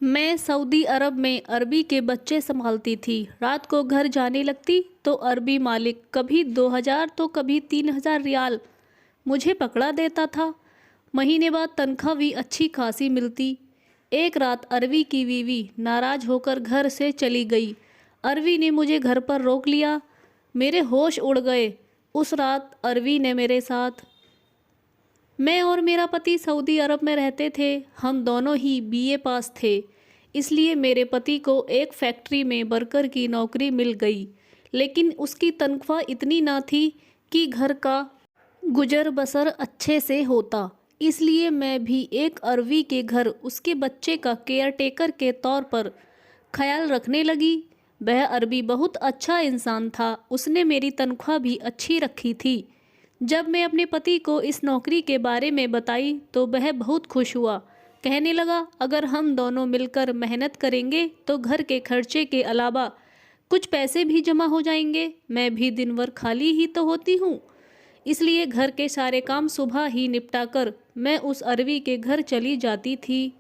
मैं सऊदी अरब में अरबी के बच्चे संभालती थी। रात को घर जाने लगती तो अरबी मालिक कभी 2,000 तो कभी 3,000 रियाल मुझे पकड़ा देता था। महीने बाद तनख्वाह भी अच्छी खासी मिलती। एक रात अरबी की बीवी नाराज़ होकर घर से चली गई। अरबी ने मुझे घर पर रोक लिया। मेरे होश उड़ गए। उस रात अरबी ने मेरे साथ, मैं और मेरा पति सऊदी अरब में रहते थे। हम दोनों ही बीए पास थे, इसलिए मेरे पति को एक फैक्ट्री में वर्कर की नौकरी मिल गई। लेकिन उसकी तनख्वाह इतनी ना थी कि घर का गुजर बसर अच्छे से होता। इसलिए मैं भी एक अरबी के घर उसके बच्चे का केयर टेकर के तौर पर ख्याल रखने लगी। वह अरबी बहुत अच्छा इंसान था। उसने मेरी तनख्वाह भी अच्छी रखी थी। जब मैं अपने पति को इस नौकरी के बारे में बताई तो वह बहुत खुश हुआ। कहने लगा, अगर हम दोनों मिलकर मेहनत करेंगे तो घर के खर्चे के अलावा कुछ पैसे भी जमा हो जाएंगे। मैं भी दिन भर खाली ही तो होती हूँ, इसलिए घर के सारे काम सुबह ही निपटा कर मैं उस अरबी के घर चली जाती थी।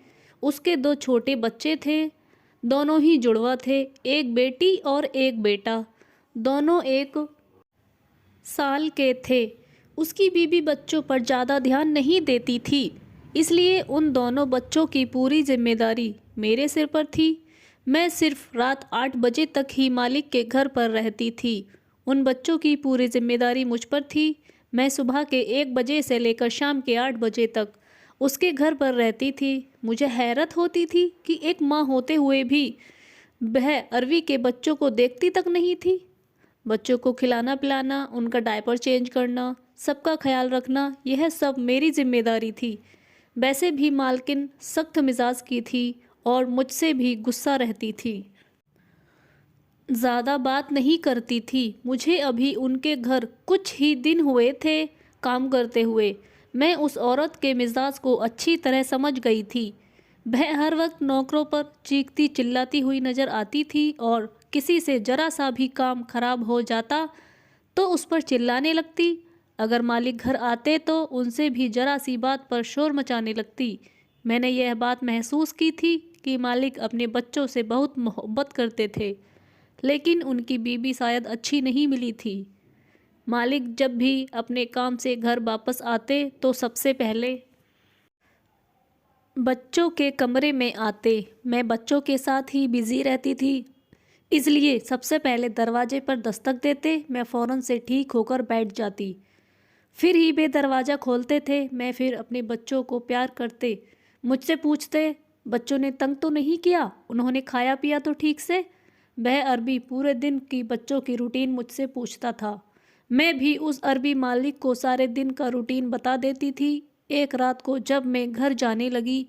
उसके 2 छोटे बच्चे थे, दोनों ही जुड़वा थे, एक बेटी और एक बेटा। दोनों 1 साल के थे। उसकी बीवी बच्चों पर ज़्यादा ध्यान नहीं देती थी, इसलिए उन दोनों बच्चों की पूरी जिम्मेदारी मेरे सिर पर थी। मैं सिर्फ रात 8 बजे तक ही मालिक के घर पर रहती थी। उन बच्चों की पूरी जिम्मेदारी मुझ पर थी। मैं सुबह के 1 बजे से लेकर शाम के 8 बजे तक उसके घर पर रहती थी। मुझे हैरत होती थी कि एक माँ होते हुए भी वह अरबी के बच्चों को देखती तक नहीं थी। बच्चों को खिलाना पिलाना, उनका डायपर चेंज करना, सबका ख्याल रखना, यह सब मेरी जिम्मेदारी थी। वैसे भी मालकिन सख्त मिजाज की थी और मुझसे भी गुस्सा रहती थी। ज़्यादा बात नहीं करती थी। मुझे अभी उनके घर कुछ ही दिन हुए थे काम करते हुए। मैं उस औरत के मिजाज को अच्छी तरह समझ गई थी। वह हर वक्त नौकरों पर चीखती चिल्लाती हुई नज़र आती थी और किसी से जरा सा भी काम खराब हो जाता तो उस पर चिल्लाने लगती। अगर मालिक घर आते तो उनसे भी जरा सी बात पर शोर मचाने लगती। मैंने यह बात महसूस की थी कि मालिक अपने बच्चों से बहुत मोहब्बत करते थे, लेकिन उनकी बीवी शायद अच्छी नहीं मिली थी। मालिक जब भी अपने काम से घर वापस आते तो सबसे पहले बच्चों के कमरे में आते। मैं बच्चों के साथ ही बिज़ी रहती थी, इसलिए सबसे पहले दरवाजे पर दस्तक देते। मैं फ़ौरन से ठीक होकर बैठ जाती। फिर ही वे दरवाज़ा खोलते थे। मैं फिर अपने बच्चों को प्यार करते, मुझसे पूछते, बच्चों ने तंग तो नहीं किया, उन्होंने खाया पिया तो ठीक से। वह अरबी पूरे दिन की बच्चों की रूटीन मुझसे पूछता था। मैं भी उस अरबी मालिक को सारे दिन का रूटीन बता देती थी। एक रात को जब मैं घर जाने लगी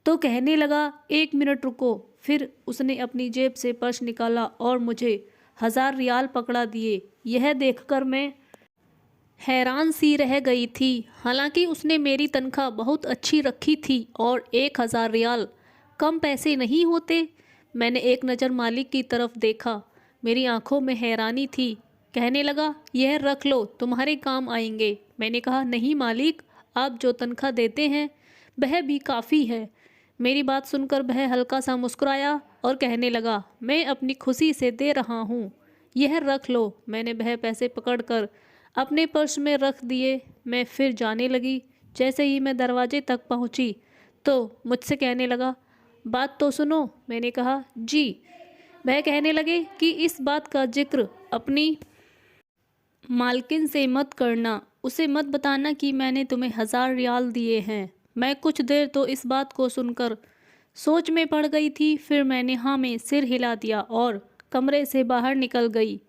तो कहने लगा, 1 मिनट रुको। फिर उसने अपनी जेब से पर्स निकाला और मुझे 1,000 रियाल पकड़ा दिए। यह देखकर मैं हैरान सी रह गई थी। हालांकि उसने मेरी तनख्वाह बहुत अच्छी रखी थी और 1,000 रियाल कम पैसे नहीं होते। मैंने एक नज़र मालिक की तरफ देखा। मेरी आंखों में हैरानी थी। कहने लगा, यह रख लो, तुम्हारे काम आएंगे। मैंने कहा, नहीं मालिक, आप जो तनख्वाह देते हैं वह भी काफ़ी है। मेरी बात सुनकर वह हल्का सा मुस्कुराया और कहने लगा, मैं अपनी खुशी से दे रहा हूँ, यह रख लो। मैंने वह पैसे पकड़कर अपने पर्स में रख दिए। मैं फिर जाने लगी। जैसे ही मैं दरवाजे तक पहुंची तो मुझसे कहने लगा, बात तो सुनो। मैंने कहा, जी। वह कहने लगे कि इस बात का जिक्र अपनी मालकिन से मत करना, उसे मत बताना कि मैंने तुम्हें 1,000 रियाल दिए हैं। मैं कुछ देर तो इस बात को सुनकर सोच में पड़ गई थी। फिर मैंने हाँ में सिर हिला दिया और कमरे से बाहर निकल गई।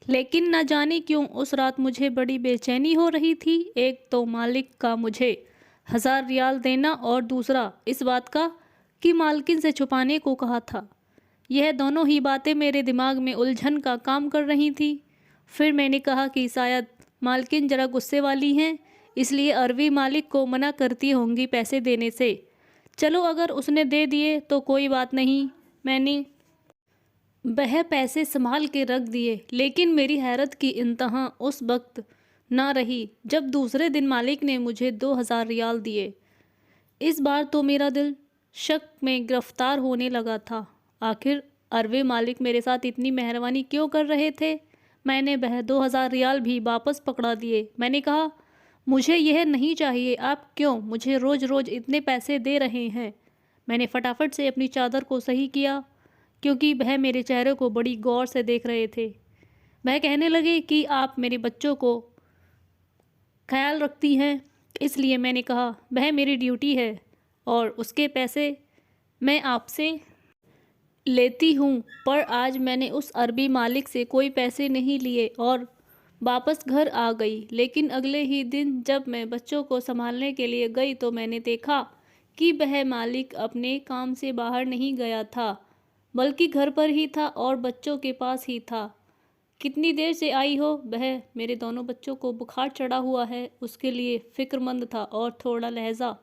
लेकिन न जाने क्यों उस रात मुझे बड़ी बेचैनी हो रही थी। एक तो मालिक का मुझे 1,000 रियाल देना और दूसरा इस बात का कि मालकिन से छुपाने को कहा था। यह दोनों ही बातें मेरे दिमाग में उलझन का काम कर रही थी। फिर मैंने कहा कि शायद मालकिन ज़रा गुस्से वाली हैं, इसलिए अरबी मालिक को मना करती होंगी पैसे देने से। चलो, अगर उसने दे दिए तो कोई बात नहीं। मैंने वह पैसे संभाल के रख दिए। लेकिन मेरी हैरत की इंतहा उस वक्त ना रही जब दूसरे दिन मालिक ने मुझे 2,000 रियाल दिए। इस बार तो मेरा दिल शक में गिरफ्तार होने लगा था। आखिर अरबी मालिक मेरे साथ इतनी मेहरबानी क्यों कर रहे थे? मैंने वह 2000 रियाल भी वापस पकड़ा दिए। मैंने कहा, मुझे यह नहीं चाहिए। आप क्यों मुझे रोज़ रोज़ इतने पैसे दे रहे हैं? मैंने फटाफट से अपनी चादर को सही किया, क्योंकि वह मेरे चेहरे को बड़ी गौर से देख रहे थे। वह कहने लगे कि आप मेरे बच्चों को ख्याल रखती हैं, इसलिए मैंने कहा वह मेरी ड्यूटी है और उसके पैसे मैं आपसे लेती हूँ। पर आज मैंने उस अरबी मालिक से कोई पैसे नहीं लिए और वापस घर आ गई। लेकिन अगले ही दिन जब मैं बच्चों को संभालने के लिए गई तो मैंने देखा कि वह मालिक अपने काम से बाहर नहीं गया था, बल्कि घर पर ही था और बच्चों के पास ही था। कितनी देर से आई हो? वह मेरे दोनों बच्चों को बुखार चढ़ा हुआ है, उसके लिए फ़िक्रमंद था और थोड़ा लहजा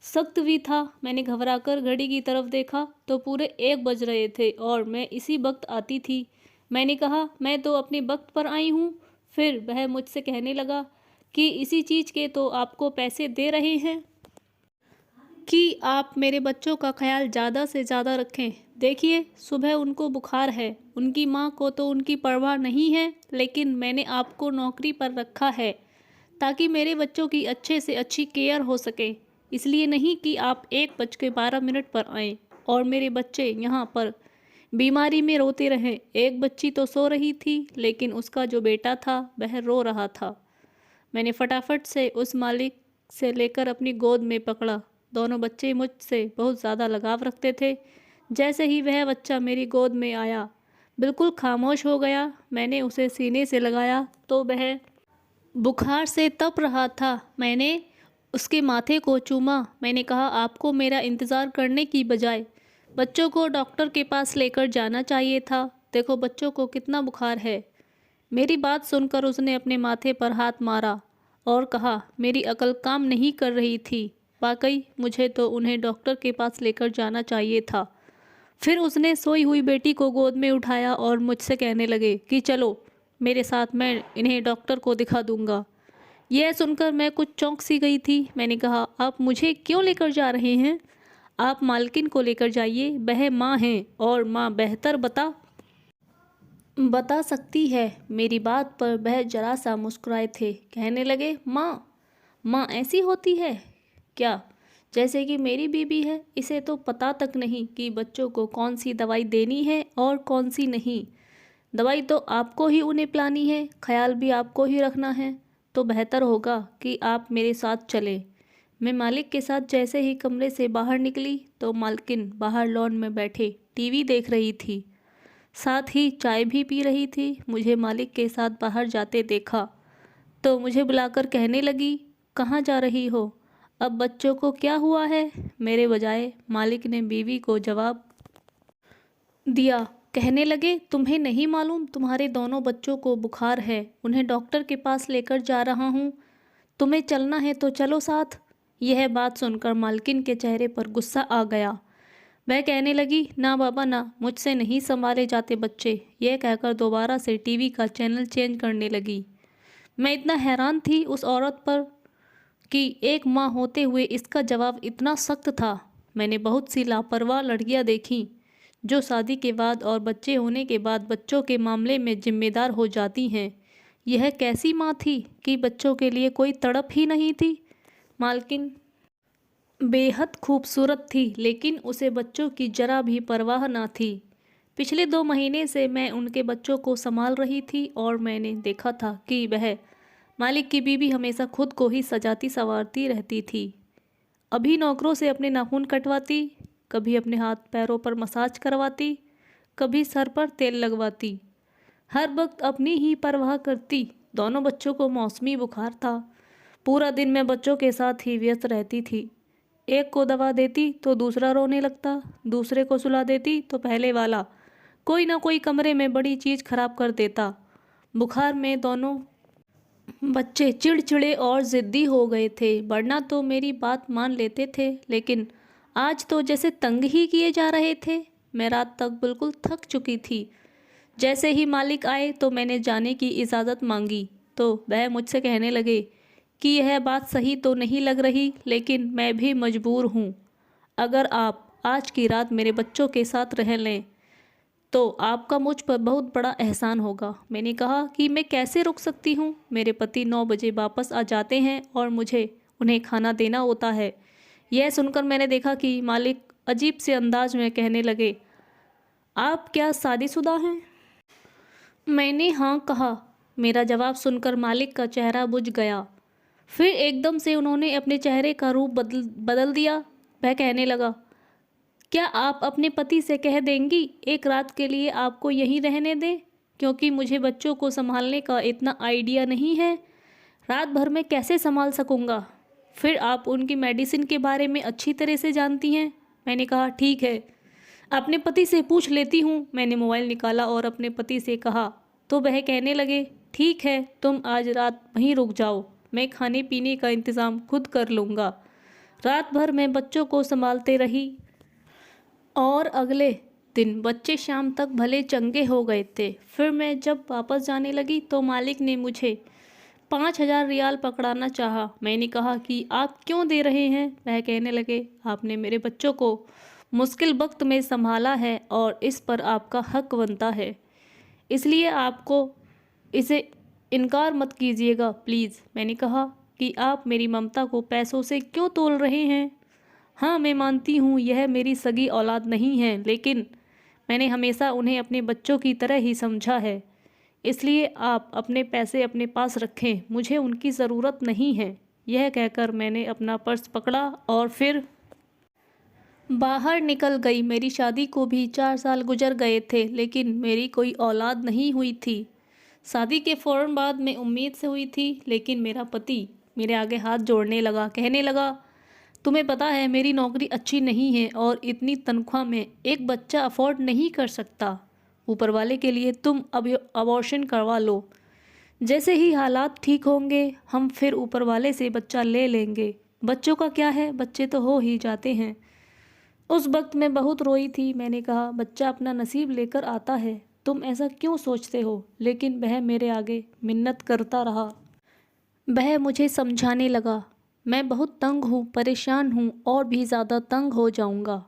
सख्त भी था। मैंने घबराकर घड़ी की तरफ देखा तो पूरे 1 बज रहे थे और मैं इसी वक्त आती थी। मैंने कहा, मैं तो अपने वक्त पर आई हूँ। फिर वह मुझसे कहने लगा कि इसी चीज़ के तो आपको पैसे दे रहे हैं कि आप मेरे बच्चों का ख्याल ज़्यादा से ज़्यादा रखें। देखिए, सुबह उनको बुखार है, उनकी माँ को तो उनकी परवाह नहीं है, लेकिन मैंने आपको नौकरी पर रखा है ताकि मेरे बच्चों की अच्छे से अच्छी केयर हो सके। इसलिए नहीं कि आप 1:12 पर आएँ और मेरे बच्चे यहाँ पर बीमारी में रोते रहें। एक बच्ची तो सो रही थी, लेकिन उसका जो बेटा था वह रो रहा था। मैंने फटाफट से उस मालिक से लेकर अपनी गोद में पकड़ा। दोनों बच्चे मुझसे बहुत ज़्यादा लगाव रखते थे। जैसे ही वह बच्चा मेरी गोद में आया, बिल्कुल खामोश हो गया। मैंने उसे सीने से लगाया तो वह बुखार से तप रहा था। मैंने उसके माथे को चूमा। मैंने कहा, आपको मेरा इंतज़ार करने की बजाय बच्चों को डॉक्टर के पास लेकर जाना चाहिए था। देखो बच्चों को कितना बुखार है। मेरी बात सुनकर उसने अपने माथे पर हाथ मारा और कहा, मेरी अकल काम नहीं कर रही थी। वाकई मुझे तो उन्हें डॉक्टर के पास लेकर जाना चाहिए था। फिर उसने सोई हुई बेटी को गोद में उठाया और मुझसे कहने लगे कि चलो मेरे साथ, मैं इन्हें डॉक्टर को दिखा दूंगा। यह सुनकर मैं कुछ चौंक सी गई थी। मैंने कहा, आप मुझे क्यों लेकर जा रहे हैं? आप मालकिन को लेकर जाइए, वह माँ हैं और माँ बेहतर बता सकती है। मेरी बात पर वह जरा सा मुस्कुराए थे। कहने लगे, माँ ऐसी होती है क्या जैसे कि मेरी बीबी है? इसे तो पता तक नहीं कि बच्चों को कौन सी दवाई देनी है और कौन सी नहीं। दवाई तो आपको ही उन्हें पिलानी है, ख्याल भी आपको ही रखना है। तो बेहतर होगा कि आप मेरे साथ चलें। मैं मालिक के साथ जैसे ही कमरे से बाहर निकली तो मालकिन बाहर लॉन में बैठे टीवी देख रही थी, साथ ही चाय भी पी रही थी। मुझे मालिक के साथ बाहर जाते देखा तो मुझे बुलाकर कहने लगी, कहाँ जा रही हो? अब बच्चों को क्या हुआ है? मेरे बजाय मालिक ने बीवी को जवाब दिया। कहने लगे, तुम्हें नहीं मालूम तुम्हारे दोनों बच्चों को बुखार है, उन्हें डॉक्टर के पास लेकर जा रहा हूँ। तुम्हें चलना है तो चलो साथ। यह बात सुनकर मालकिन के चेहरे पर गुस्सा आ गया। वह कहने लगी, ना बाबा ना, मुझसे नहीं संभाले जाते बच्चे। यह कहकर दोबारा से टीवी का चैनल चेंज करने लगी। मैं इतना हैरान थी उस औरत पर कि एक माँ होते हुए इसका जवाब इतना सख्त था। मैंने बहुत सी लापरवाह लड़कियां देखी जो शादी के बाद और बच्चे होने के बाद बच्चों के मामले में जिम्मेदार हो जाती हैं। यह कैसी माँ थी कि बच्चों के लिए कोई तड़प ही नहीं थी। मालकिन बेहद खूबसूरत थी, लेकिन उसे बच्चों की जरा भी परवाह ना थी। पिछले 2 महीने से मैं उनके बच्चों को संभाल रही थी और मैंने देखा था कि वह मालिक की बीवी हमेशा खुद को ही सजाती संवारती रहती थी। अभी नौकरों से अपने नाखून कटवाती, कभी अपने हाथ पैरों पर मसाज करवाती, कभी सर पर तेल लगवाती। हर वक्त अपनी ही परवाह करती। दोनों बच्चों को मौसमी बुखार था। पूरा दिन मैं बच्चों के साथ ही व्यस्त रहती थी। एक को दवा देती तो दूसरा रोने लगता, दूसरे को सुला देती तो पहले वाला कोई ना कोई कमरे में बड़ी चीज़ खराब कर देता। बुखार में दोनों बच्चे चिड़चिड़े और ज़िद्दी हो गए थे, वरना तो मेरी बात मान लेते थे, लेकिन आज तो जैसे तंग ही किए जा रहे थे। मैं रात तक बिल्कुल थक चुकी थी। जैसे ही मालिक आए तो मैंने जाने की इजाज़त मांगी तो वह मुझसे कहने लगे कि यह बात सही तो नहीं लग रही, लेकिन मैं भी मजबूर हूँ। अगर आप आज की रात मेरे बच्चों के साथ रह लें तो आपका मुझ पर बहुत बड़ा एहसान होगा। मैंने कहा कि मैं कैसे रुक सकती हूँ, मेरे पति 9 बजे वापस आ जाते हैं और मुझे उन्हें खाना देना होता है। यह सुनकर मैंने देखा कि मालिक अजीब से अंदाज में कहने लगे, आप क्या शादीशुदा हैं? मैंने हाँ कहा। मेरा जवाब सुनकर मालिक का चेहरा बुझ गया। फिर एकदम से उन्होंने अपने चेहरे का रूप बदल दिया। वह कहने लगा, क्या आप अपने पति से कह देंगी एक रात के लिए आपको यहीं रहने दें, क्योंकि मुझे बच्चों को संभालने का इतना आइडिया नहीं है। रात भर में कैसे संभाल सकूँगा? फिर आप उनकी मेडिसिन के बारे में अच्छी तरह से जानती हैं। मैंने कहा, ठीक है, अपने पति से पूछ लेती हूँ। मैंने मोबाइल निकाला और अपने पति से कहा तो वह कहने लगे, ठीक है, तुम आज रात वहीं रुक जाओ, मैं खाने पीने का इंतज़ाम खुद कर लूँगा। रात भर मैं बच्चों को संभालते रही और अगले दिन बच्चे शाम तक भले चंगे हो गए थे। फिर मैं जब वापस जाने लगी तो मालिक ने मुझे 5,000 रियाल पकड़ाना चाहा। मैंने कहा कि आप क्यों दे रहे हैं? वह कहने लगे, आपने मेरे बच्चों को मुश्किल वक्त में संभाला है और इस पर आपका हक बनता है, इसलिए आपको इसे इनकार मत कीजिएगा प्लीज़। मैंने कहा कि आप मेरी ममता को पैसों से क्यों तोल रहे हैं? हाँ, मैं मानती हूँ यह मेरी सगी औलाद नहीं है, लेकिन मैंने हमेशा उन्हें अपने बच्चों की तरह ही समझा है, इसलिए आप अपने पैसे अपने पास रखें, मुझे उनकी ज़रूरत नहीं है। यह कहकर मैंने अपना पर्स पकड़ा और फिर बाहर निकल गई। मेरी शादी को भी 4 साल गुजर गए थे, लेकिन मेरी कोई औलाद नहीं हुई थी। शादी के फ़ौरन बाद मैं उम्मीद से हुई थी, लेकिन मेरा पति मेरे आगे हाथ जोड़ने लगा, कहने लगा, तुम्हें पता है मेरी नौकरी अच्छी नहीं है और इतनी तनख्वाह में एक बच्चा अफोर्ड नहीं कर सकता। ऊपर वाले के लिए तुम अब अबॉर्शन करवा लो। जैसे ही हालात ठीक होंगे हम फिर ऊपर वाले से बच्चा ले लेंगे। बच्चों का क्या है, बच्चे तो हो ही जाते हैं। उस वक्त मैं बहुत रोई थी। मैंने कहा, बच्चा अपना नसीब लेकर आता है, तुम ऐसा क्यों सोचते हो? लेकिन वह मेरे आगे मिन्नत करता रहा। वह मुझे समझाने लगा, मैं बहुत तंग हूँ, परेशान हूँ और भी ज़्यादा तंग हो जाऊँगा,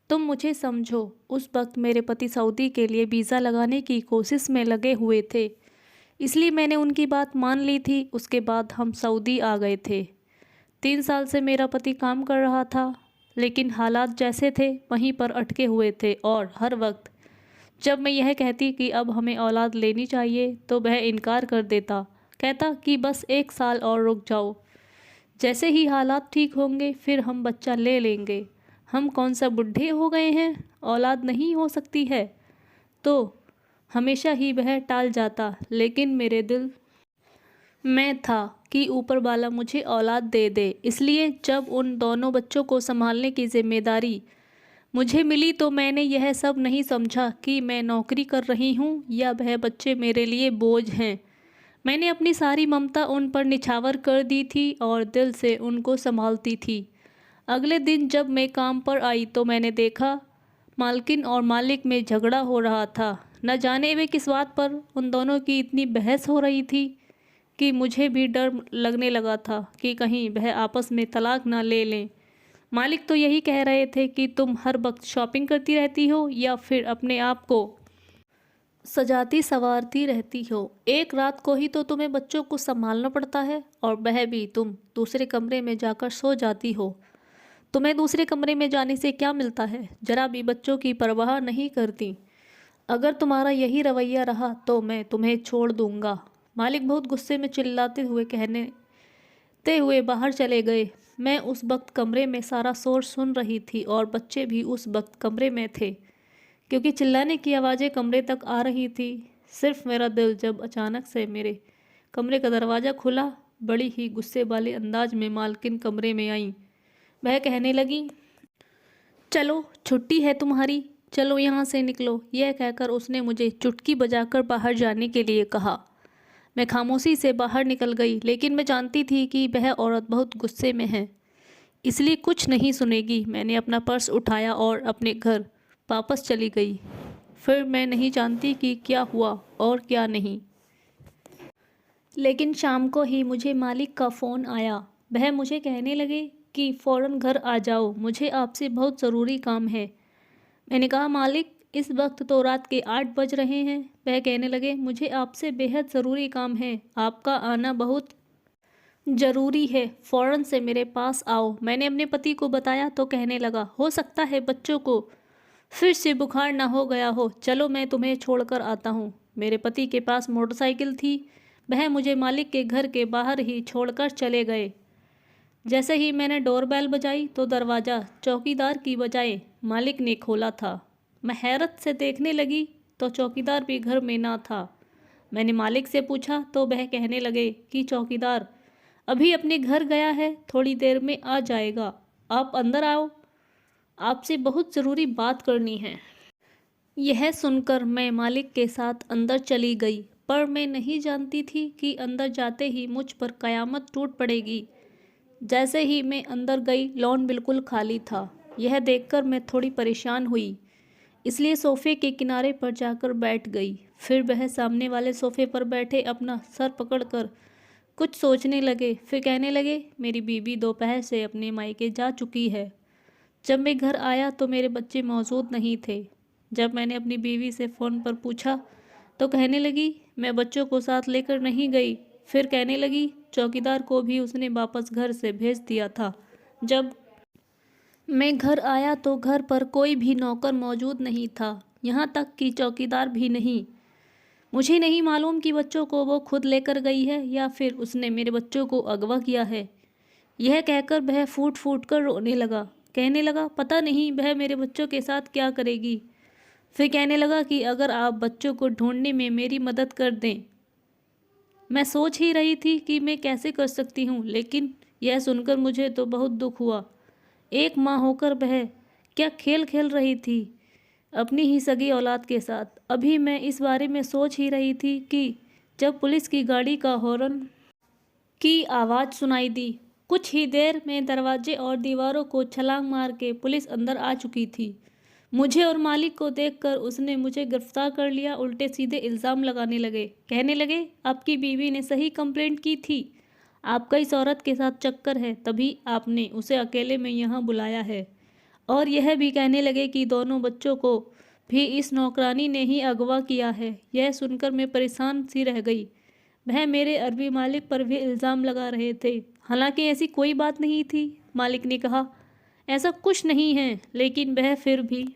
तुम मुझे समझो। उस वक्त मेरे पति सऊदी के लिए वीज़ा लगाने की कोशिश में लगे हुए थे, इसलिए मैंने उनकी बात मान ली थी। उसके बाद हम सऊदी आ गए थे। 3 साल से मेरा पति काम कर रहा था, लेकिन हालात जैसे थे वहीं पर अटके हुए थे और हर वक्त जब मैं यह कहती कि अब हमें औलाद लेनी चाहिए तो वह इनकार कर देता, कहता कि बस 1 साल और रुक जाओ, जैसे ही हालात ठीक होंगे फिर हम बच्चा ले लेंगे। हम कौन सा बुढ़े हो गए हैं, औलाद नहीं हो सकती है? तो हमेशा ही वह टाल जाता, लेकिन मेरे दिल में था कि ऊपर वाला मुझे औलाद दे दे। इसलिए जब उन दोनों बच्चों को संभालने की जिम्मेदारी मुझे मिली तो मैंने यह सब नहीं समझा कि मैं नौकरी कर रही हूँ या वह बच्चे मेरे लिए बोझ हैं। मैंने अपनी सारी ममता उन पर निछावर कर दी थी और दिल से उनको संभालती थी। अगले दिन जब मैं काम पर आई तो मैंने देखा मालकिन और मालिक में झगड़ा हो रहा था। न जाने वे किस बात पर उन दोनों की इतनी बहस हो रही थी कि मुझे भी डर लगने लगा था कि कहीं वह आपस में तलाक ना ले लें। मालिक तो यही कह रहे थे कि तुम हर वक्त शॉपिंग करती रहती हो या फिर अपने आप को सजाती संवारती रहती हो। एक रात को ही तो तुम्हें बच्चों को संभालना पड़ता है और वह भी तुम दूसरे कमरे में जाकर सो जाती हो। तुम्हें दूसरे कमरे में जाने से क्या मिलता है? जरा भी बच्चों की परवाह नहीं करती। अगर तुम्हारा यही रवैया रहा तो मैं तुम्हें छोड़ दूंगा। मालिक बहुत गुस्से में चिल्लाते हुए कहते हुए बाहर चले गए। मैं उस वक्त कमरे में सारा शोर सुन रही थी और बच्चे भी उस वक्त कमरे में थे, क्योंकि चिल्लाने की आवाज़ें कमरे तक आ रही थी। सिर्फ मेरा दिल जब अचानक से मेरे कमरे का दरवाज़ा खुला। बड़ी ही गुस्से वाले अंदाज में मालकिन कमरे में आई। वह कहने लगी, चलो छुट्टी है तुम्हारी, चलो यहाँ से निकलो। यह कहकर उसने मुझे चुटकी बजाकर बाहर जाने के लिए कहा। मैं खामोशी से बाहर निकल गई, लेकिन मैं जानती थी कि वह औरत बहुत गुस्से में है, इसलिए कुछ नहीं सुनेगी। मैंने अपना पर्स उठाया और अपने घर वापस चली गई। फिर मैं नहीं जानती कि क्या हुआ और क्या नहीं। लेकिन शाम को ही मुझे मालिक का फ़ोन आया। वह मुझे कहने लगे कि फ़ौरन घर आ जाओ, मुझे आपसे बहुत ज़रूरी काम है। मैंने कहा मालिक, इस वक्त तो रात के 8 बज रहे हैं। वह कहने लगे मुझे आपसे बेहद ज़रूरी काम है, आपका आना बहुत ज़रूरी है, फ़ौरन से मेरे पास आओ। मैंने अपने पति को बताया तो कहने लगा हो सकता है बच्चों को फिर से बुखार ना हो गया हो, चलो मैं तुम्हें छोड़कर आता हूँ। मेरे पति के पास मोटरसाइकिल थी, वह मुझे मालिक के घर के बाहर ही छोड़कर चले गए। जैसे ही मैंने डोरबेल बजाई तो दरवाज़ा चौकीदार की बजाय मालिक ने खोला था। मैं हैरत से देखने लगी तो चौकीदार भी घर में ना था। मैंने मालिक से पूछा तो वह कहने लगे कि चौकीदार अभी अपने घर गया है, थोड़ी देर में आ जाएगा, आप अंदर आओ, आपसे बहुत ज़रूरी बात करनी है। यह सुनकर मैं मालिक के साथ अंदर चली गई, पर मैं नहीं जानती थी कि अंदर जाते ही मुझ पर कयामत टूट पड़ेगी। जैसे ही मैं अंदर गई लॉन बिल्कुल खाली था। यह देखकर मैं थोड़ी परेशान हुई, इसलिए सोफ़े के किनारे पर जाकर बैठ गई। फिर वह सामने वाले सोफ़े पर बैठे अपना सर पकड़कर कुछ सोचने लगे। फिर कहने लगे मेरी बीवी दोपहर से अपने मायके जा चुकी है। जब मैं घर आया तो मेरे बच्चे मौजूद नहीं थे। जब मैंने अपनी बीवी से फ़ोन पर पूछा तो कहने लगी मैं बच्चों को साथ लेकर नहीं गई। फिर कहने लगी चौकीदार को भी उसने वापस घर से भेज दिया था। जब मैं घर आया तो घर पर कोई भी नौकर मौजूद नहीं था, यहाँ तक कि चौकीदार भी नहीं। मुझे नहीं मालूम कि बच्चों को वो खुद लेकर गई है या फिर उसने मेरे बच्चों को अगवा किया है। यह कहकर वह फूट फूट कर रोने लगा। कहने लगा पता नहीं वह मेरे बच्चों के साथ क्या करेगी। फिर कहने लगा कि अगर आप बच्चों को ढूंढने में मेरी मदद कर दें। मैं सोच ही रही थी कि मैं कैसे कर सकती हूँ, लेकिन यह सुनकर मुझे तो बहुत दुख हुआ। एक माँ होकर वह क्या खेल खेल रही थी अपनी ही सगी औलाद के साथ। अभी मैं इस बारे में सोच ही रही थी कि जब पुलिस की गाड़ी का हॉर्न की आवाज़ सुनाई दी। कुछ ही देर में दरवाजे और दीवारों को छलांग मार के पुलिस अंदर आ चुकी थी। मुझे और मालिक को देखकर उसने मुझे गिरफ्तार कर लिया। उल्टे सीधे इल्ज़ाम लगाने लगे। कहने लगे आपकी बीवी ने सही कंप्लेंट की थी, आपका इस औरत के साथ चक्कर है, तभी आपने उसे अकेले में यहाँ बुलाया है। और यह भी कहने लगे कि दोनों बच्चों को भी इस नौकरानी ने ही अगवा किया है। यह सुनकर मैं परेशान सी रह गई। वह मेरे अरबी मालिक पर भी इल्ज़ाम लगा रहे थे, हालांकि ऐसी कोई बात नहीं थी। मालिक ने कहा ऐसा कुछ नहीं है, लेकिन वह फिर भी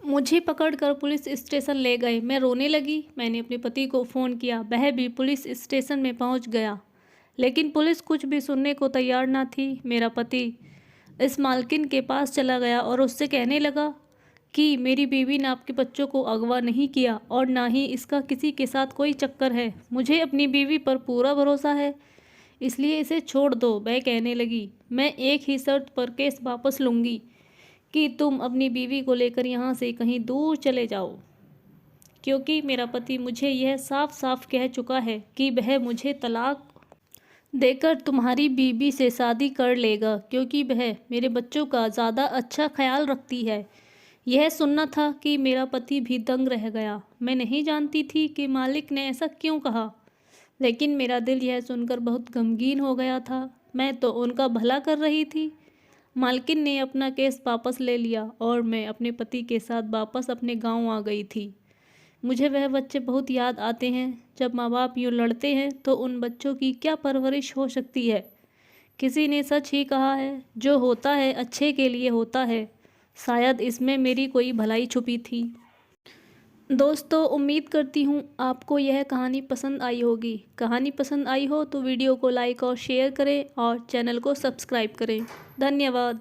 मुझे पकड़कर पुलिस स्टेशन ले गए। मैं रोने लगी। मैंने अपने पति को फ़ोन किया, वह भी पुलिस स्टेशन में पहुंच गया, लेकिन पुलिस कुछ भी सुनने को तैयार ना थी। मेरा पति इस मालकिन के पास चला गया और उससे कहने लगा कि मेरी बीवी ने आपके बच्चों को अगवा नहीं किया और ना ही इसका किसी के साथ कोई चक्कर है। मुझे अपनी बीवी पर पूरा भरोसा है, इसलिए इसे छोड़ दो। वह कहने लगी मैं एक ही शर्त पर केस वापस लूँगी कि तुम अपनी बीवी को लेकर यहाँ से कहीं दूर चले जाओ, क्योंकि मेरा पति मुझे यह साफ साफ कह चुका है कि वह मुझे तलाक देकर तुम्हारी बीवी से शादी कर लेगा, क्योंकि वह मेरे बच्चों का ज़्यादा अच्छा ख्याल रखती है। यह सुनना था कि मेरा पति भी दंग रह गया। मैं नहीं जानती थी कि मालिक ने ऐसा क्यों कहा, लेकिन मेरा दिल यह सुनकर बहुत गमगीन हो गया था। मैं तो उनका भला कर रही थी। मालकिन ने अपना केस वापस ले लिया और मैं अपने पति के साथ वापस अपने गांव आ गई थी। मुझे वह बच्चे बहुत याद आते हैं। जब माँ बाप यूँ लड़ते हैं तो उन बच्चों की क्या परवरिश हो सकती है। किसी ने सच ही कहा है, जो होता है अच्छे के लिए होता है। शायद इसमें मेरी कोई भलाई छुपी थी। दोस्तों, उम्मीद करती हूँ आपको यह कहानी पसंद आई होगी। कहानी पसंद आई हो तो वीडियो को लाइक और शेयर करें और चैनल को सब्सक्राइब करें। धन्यवाद।